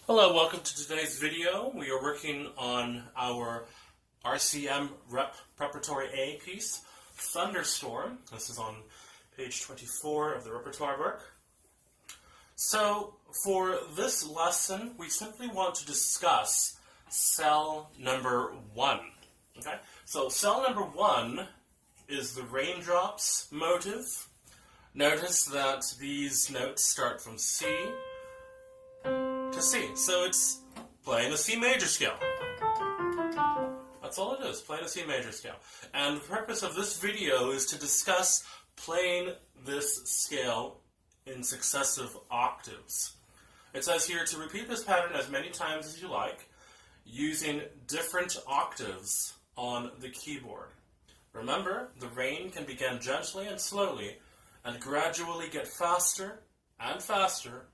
Hello, welcome to today's video. We are working on our RCM Preparatory A piece, Thunderstorm. This is on page 24 of the repertoire book. So, for this lesson, we simply want to discuss cell number 1. Okay? So, cell number 1 is the raindrops motive. Notice that these notes start from C to C. So it's playing a C major scale. That's all it is, playing a C major scale. And the purpose of this video is to discuss playing this scale in successive octaves. It says here to repeat this pattern as many times as you like, using different octaves on the keyboard. Remember, the rain can begin gently and slowly, and gradually get faster and faster,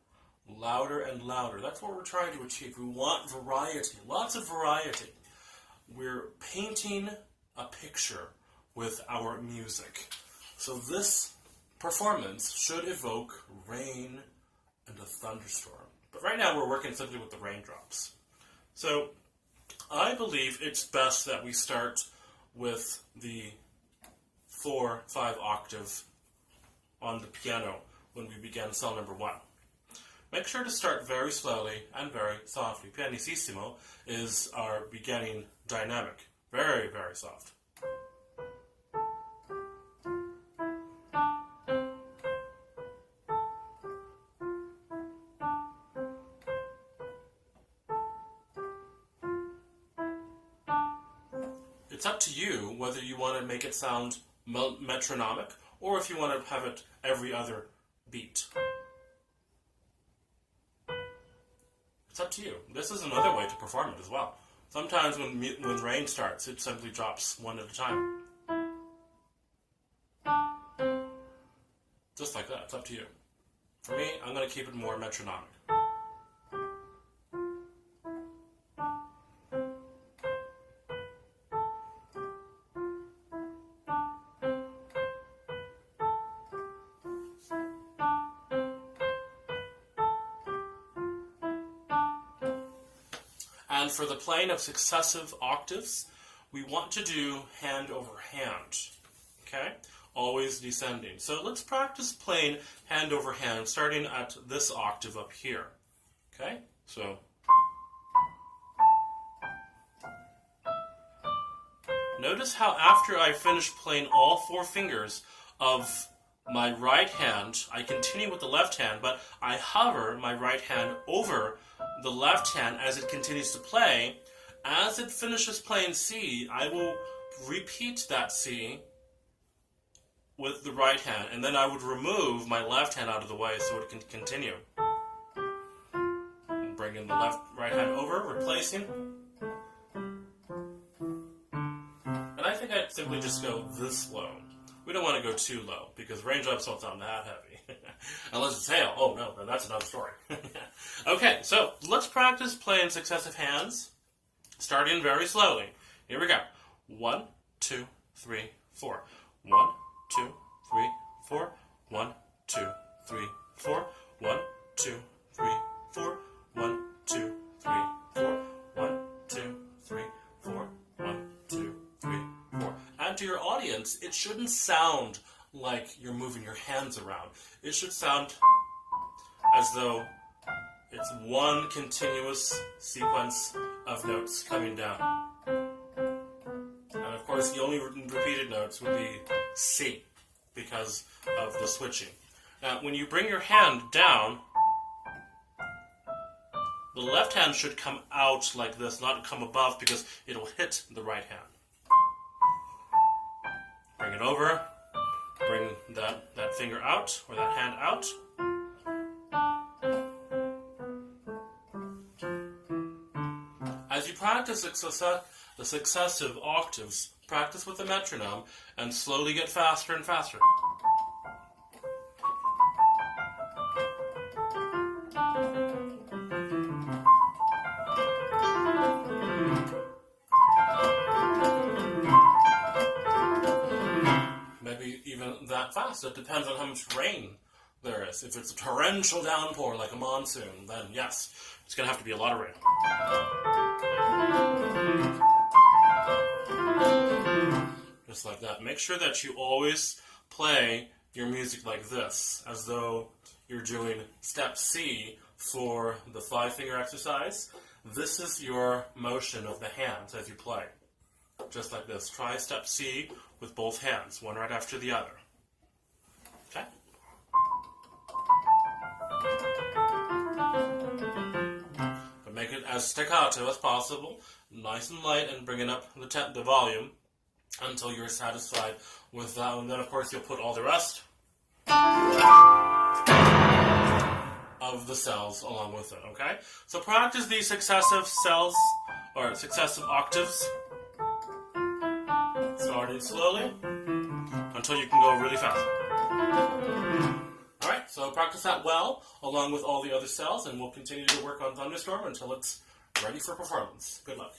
louder and louder. That's what we're trying to achieve. We want variety, lots of variety. We're painting a picture with our music. So this performance should evoke rain and a thunderstorm. But right now we're working simply with the raindrops. So I believe it's best that we start with the 4/5 octave on the piano when we begin cell number 1. Make sure to start very slowly and very softly. Pianissimo is our beginning dynamic. Very, very soft. It's up to you whether you want to make it sound metronomic or if you want to have it every other beat. It's up to you. This is another way to perform it as well. Sometimes when rain starts, it simply drops one at a time. Just like that. It's up to you. For me, I'm going to keep it more metronomic. And for the playing of successive octaves, we want to do hand over hand, okay? Always descending. So let's practice playing hand over hand, starting at this octave up here, okay? So, notice how after I finish playing all 4 fingers of my right hand, I continue with the left hand, but I hover my right hand over the left hand as it continues to play. As it finishes playing C, I will repeat that C with the right hand, and then I would remove my left hand out of the way so it can continue. And bring in the right hand over, replacing. And I think I'd simply just go this low. We don't want to go too low, because raindrops don't sound that heavy. Unless it's hail. Oh no, that's another story. Okay, so let's practice playing successive hands, starting very slowly. Here we go. 1, 2, 3, 4. 1, 2, 3, 4. 1, 2, 3, 4. 1, 2, 3, 4. 1, 2, 3, 4. 1, 2, 3, 4. 1, 2, 3, 4. And to your audience, it shouldn't sound like you're moving your hands around. It should sound as though it's one continuous sequence of notes coming down. And of course, the only repeated notes would be C because of the switching. Now, when you bring your hand down, the left hand should come out like this, not come above, because it'll hit the right hand. Bring it over. Bring that finger out, or that hand out. As you practice the successive octaves, practice with the metronome and slowly get faster and faster. Maybe even that fast. It depends on how much rain there is. If it's a torrential downpour like a monsoon, then yes, it's going to have to be a lot of rain. Just like that. Make sure that you always play your music like this, as though you're doing step C for the 5-finger exercise. This is your motion of the hands as you play. Just like this. Try step C with both hands, one right after the other. Okay? But make it as staccato as possible, nice and light, and bring it up the volume until you're satisfied with that. And then, of course, you'll put all the rest of the cells along with it, okay? So practice these successive cells, or successive octaves, starting slowly until you can go really fast. Alright, so practice that well along with all the other cells, and we'll continue to work on Thunderstorm until it's ready for performance. Good luck.